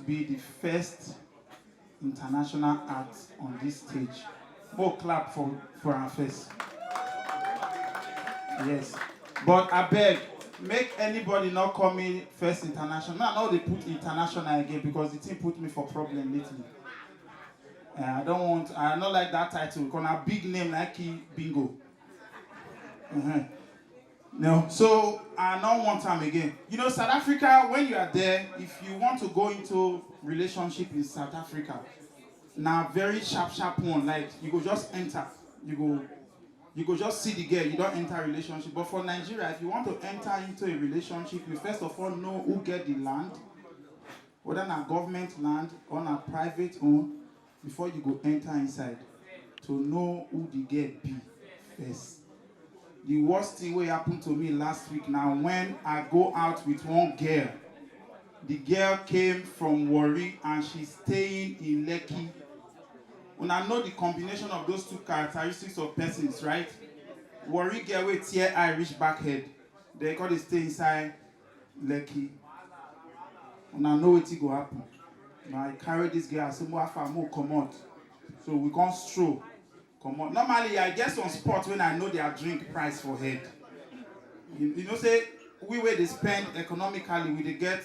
be the first international act on this stage. More clap for our face. Yes. But I beg, make anybody not call me first international. Now they put international again because the team put me for problem lately. I don't like that title. Because a big name like Bingo. No, so I don't want time again. You know, South Africa, when you are there, if you want to go into relationship in South Africa, now very sharp one, like you go just enter, you go just see the girl, you don't enter a relationship. But for Nigeria, if you want to enter into a relationship, you first of all know who get the land, whether na government land or na private own, before you go enter inside, to know who the girl be first. The worst thing what happened to me last week now, when I go out with one girl, the girl came from Warri and she's staying in Lekki. When I know the combination of those two characteristics of persons, right? Warri girl with tear eye reach back head. They call it stay inside Lekki. When I know what it go happen. Now I carry this girl, I say, more come out. So we can't stroll. Normally, I get some spot when I know their drink price for head. You know, say, we where they spend economically, we they get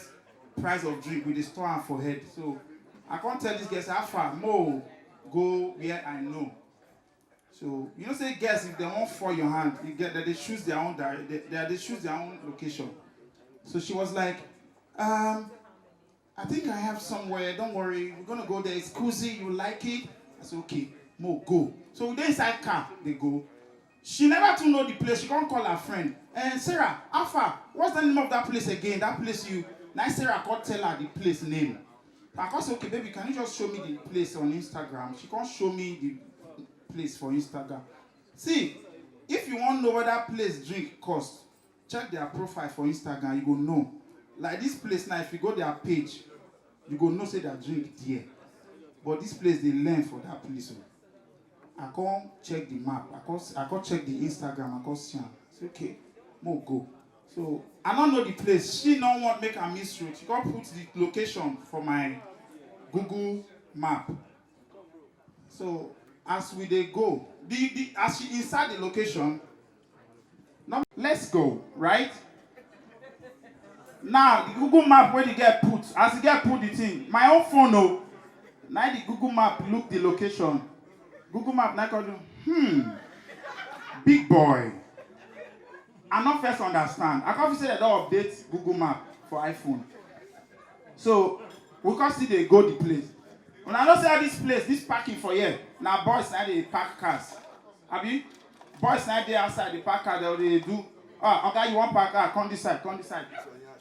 price of drink, we they store for head. So, I can't tell these guys how far, more go where I know. So, you know, say, guess if they won't fall your hand, you get that they choose their own they choose their own location. So she was like, I think I have somewhere, don't worry, we're gonna go there, it's cozy, you like it? I said, okay. Mo, go. So they inside car, they go. She never to know the place. She can't call her friend. And Sarah, Alpha, what's the name of that place again? That place you. Now Sarah can't tell her the place name. I can't say, okay, baby, can you just show me the place on Instagram? She can't show me the place for Instagram. See, if you want to know what that place drink cost, check their profile for Instagram. You go know. Like this place now, if you go their page, you go know say that drink there. But this place they learn for that place. I can't check the map. I can't check the Instagram. I can't see. It's okay. More go. So I don't know the place. She don't want to make a misroute. She can't put the location for my Google map. So as we they go, as she inside the location, now let's go, right? Now the Google map where they get put, as you get put the thing, my own phone no. Now the Google map look the location. Google Map now called big boy. I not first understand. I can't say they don't update Google Map for iPhone. So we can see they go the place. When I don't say this place, this parking for here. Now boys now they park cars. Abi? Boys now they outside the park car, they do. Okay, you want park car, come this side.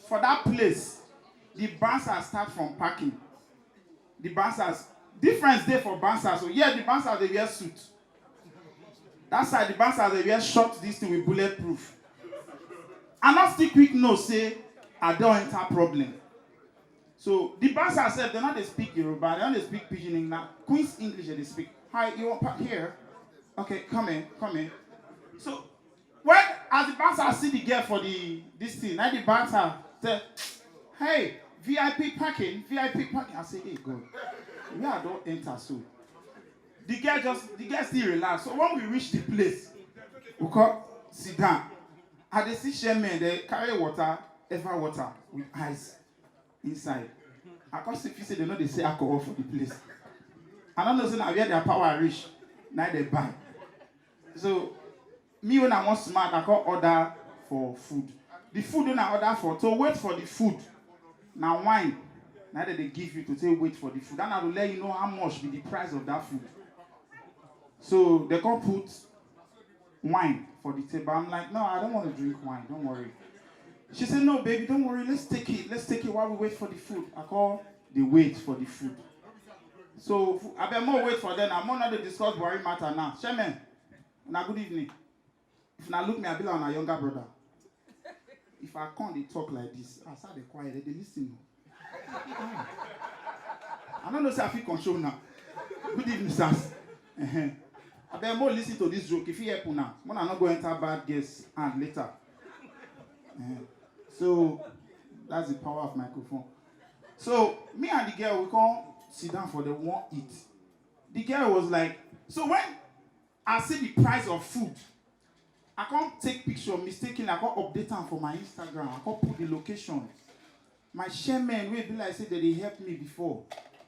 For that place, the bouncers start from parking. The bouncers. Difference there for bouncers. So yeah, the bouncers they wear suit. That side, the bouncers they wear short this thing with bulletproof. And not still quick no say I don't enter problem. So the bouncers said they not they speak Yoruba, they don't they speak Pidgin English. Queen's English they speak. Hi, you want park here? Okay, come in. So when as the bouncer see the girl for this thing, now the bouncer say, hey, VIP parking. I say, hey God. We are don't enter so. The girl still relax. So when we reach the place, we come sit down. And they see shaman, they carry water with ice inside. I can't see if you say they know they say alcohol for the place. I don't know say now where their power reach. Now they buy. So me when I want smart, I can't order for food. The food when I order for, to wait for the food. Now wine. Now that they give you to say wait for the food. Then I will let you know how much be the price of that food. So they can't put wine for the table. I'm like, no, I don't want to drink wine. Don't worry. She said, no, baby, don't worry. Let's take it while we wait for the food. I call the wait for the food. So I better more wait for them. I'm not to discuss worry matter now. Shaman, now good evening. If now look me, I be like my younger brother. If I can't they talk like this, I start the quiet, they listen. I don't know if I feel control now. Good evening, sirs. I better more listen to this joke. If you help now, I'm not going to enter bad guests and later. So that's the power of microphone. So me and the girl, we can't sit down for the one eat. The girl was like, so when I see the price of food, I can't take picture mistakenly. I can't update them for my Instagram. I can't put the location. My sharemen will be like say that they helped me before.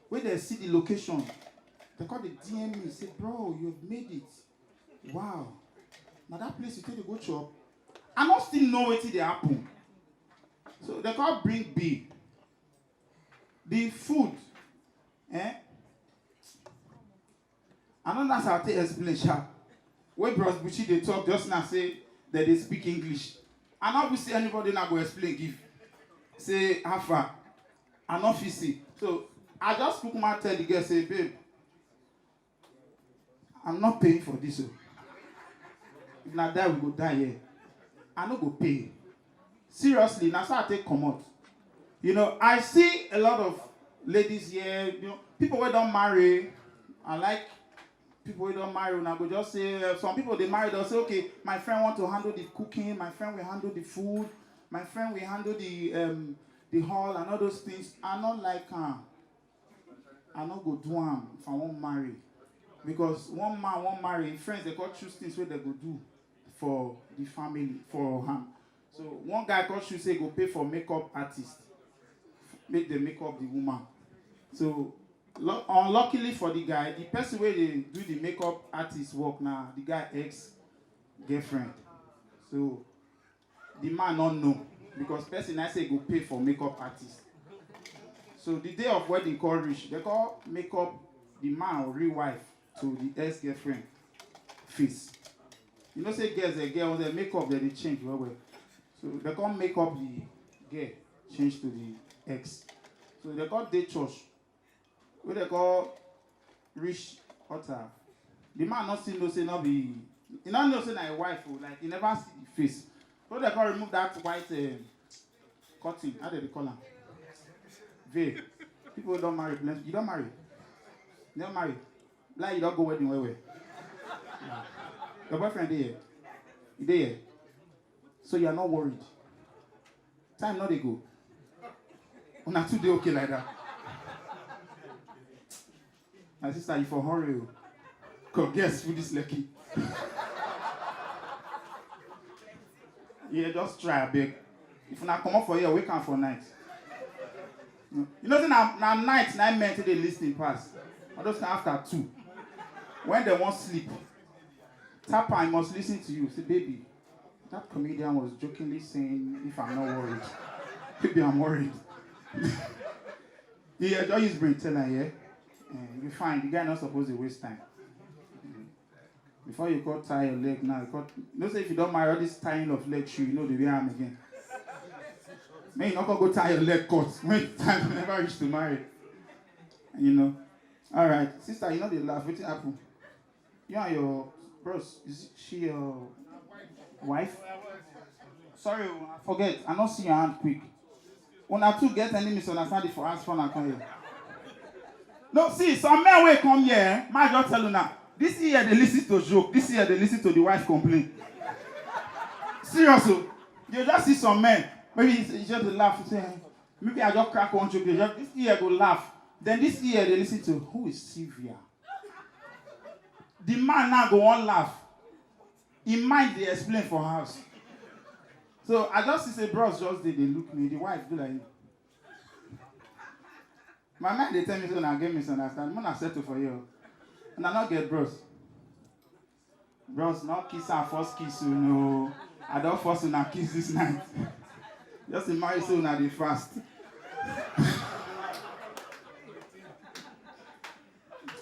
When they see the location, they call the DM me say, bro, you have made it. Wow. Now that place you take to go chop. I don't still know what they happen. So they call bring B. The food. I don't know how to explain sharp. When Bros Bucci they talk just now say that they speak English. I not will see anybody now go explain give. Say how far. I not feel see. So I just cook my tell the girl say, babe, I'm not paying for this. If not die, we go die here. I no go pay. Seriously, now so I take come out. You know, I see a lot of ladies here, you know, people who don't marry. I like people who don't marry, and I go just say, some people they marry, they'll say, okay, my friend want to handle the cooking, my friend will handle the food, my friend will handle the hall and all those things. I not like I not go do them if I won't marry. Because one man won't marry, friends they got choose things where they go do for the family, for him. So one guy got choose say go pay for makeup artist. Make the makeup the woman. So unluckily for the guy, the person where they do the makeup artist work now, the guy ex-girlfriend. So the man not know because person I say go pay for makeup artist. So the day of wedding call rich, they call makeup the man or real wife to the ex-girlfriend face. You know say girls a girl when they make up they change well. So they call make up the girl change to the ex. So they call date church. What they call rich utter. The man not still know say not be. He not know say na a wife like he never see the face. So they call remove that white cutting. How do they call them? Veil. People don't marry. You don't marry. You don't marry. Like you don't go wedding where. Yeah. Your boyfriend there. He there. So you are not worried. Time not they go. Una 2 days okay like that. My sister, you for hurry. Come guess who this lucky. Yeah, just try a bit. If you not come up for here, wake up for night. You know, now night, 9 men till they listening pass. Or those after 2. When they won't sleep, Tapa, I must listen to you. Say, baby, that comedian was jokingly saying, if I'm not worried, maybe I'm worried. Yeah, just use brain tell her, yeah? You'll be fine. The guy not supposed to waste time. Before you got tie your leg now, you know, say if you don't marry all this tying of leg shoe, you know the way I'm again. May you not go tie your leg cut when time never reach to marry. And you know. Alright, sister, you know they laugh. What's happen? You and your bros, is she your wife? Sorry, I forget. I not see your hand quick. When I two get any misunderstanding for us from come here. No, see, some men will come here. My just tell you now. This year they listen to joke. This year they listen to the wife complain. Seriously, you just see some men. Maybe it's just laugh. Say, maybe I just crack one joke. This year go laugh. Then this year they listen to who is Sylvia. The man now go on laugh. In mind they explain for house. So I just say bros just they look me. The wife do like. My mind they tell me so now get misunderstand. I'm not settle for you. And I not get bros. Bros, not kiss and first kiss, you know. I don't force you kiss this night. Just a marry so now they fast.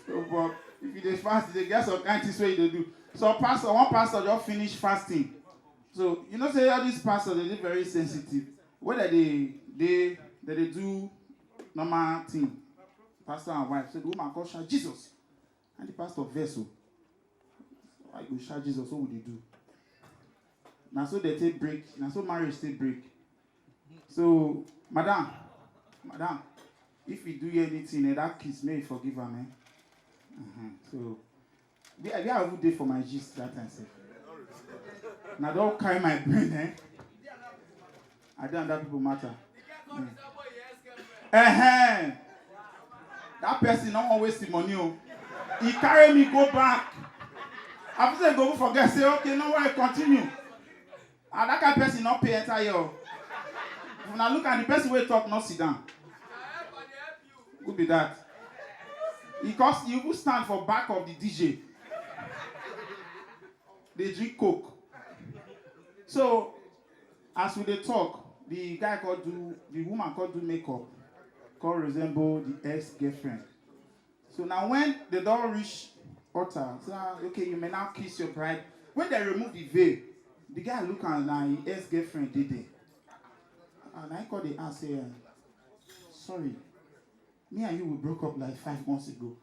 So, but if you fast, they get some kind of things where you do. So one pastor just finished fasting. So you know say all these pastors they very sensitive. Whether they do normal thing. Pastor and wife. So the woman called shout Jesus. And the pastor vessel. Why you shout Jesus? What would they do? Now so they take break. Now so marriage take break. So madam, if we do anything, that kiss may forgive her, man. So we have a good day for my gist that time. Now don't carry my brain, eh? I don't that people matter. That person don't want waste the money. Oh. He carry me go back. After they go forget, say, okay, no worry, continue. And that kind of person not pay entire year. When I look at the person who talk, not sit down. Could be that. Because you will stand for back of the DJ. They drink Coke. So, as we dey talk, the woman called do makeup, called resemble the ex-girlfriend. So now when they don't reach altar, so okay, you may now kiss your bride. When they remove the veil, the guy look and his ex-girlfriend did it. And I called the and say, sorry, me and you we broke up like 5 months ago.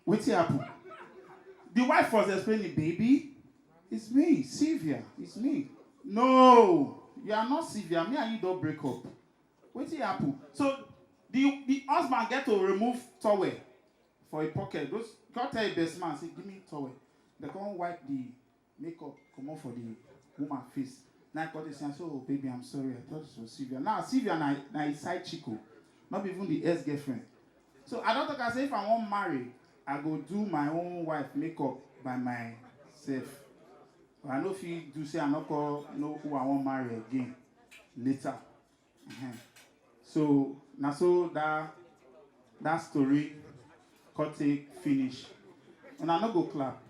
What's happened? The wife was explaining, baby, it's me, Sylvia, it's me. No, you are not Sylvia, me and you don't break up. What's happened? So the husband get to remove towel for a pocket. Those God tell your best man, say, give me towel. They can't wipe the makeup, come on for the woman face. Now I got this and say, oh baby, I'm sorry, I thought it was Sylvia. Now Sylvia na his side chico, not even the ex-girlfriend. So I don't think I say if I want marry, I go do my own wife makeup by myself. But I know if you do say I not know who I want marry again later. So now so that story cut take finish. And I not go clap.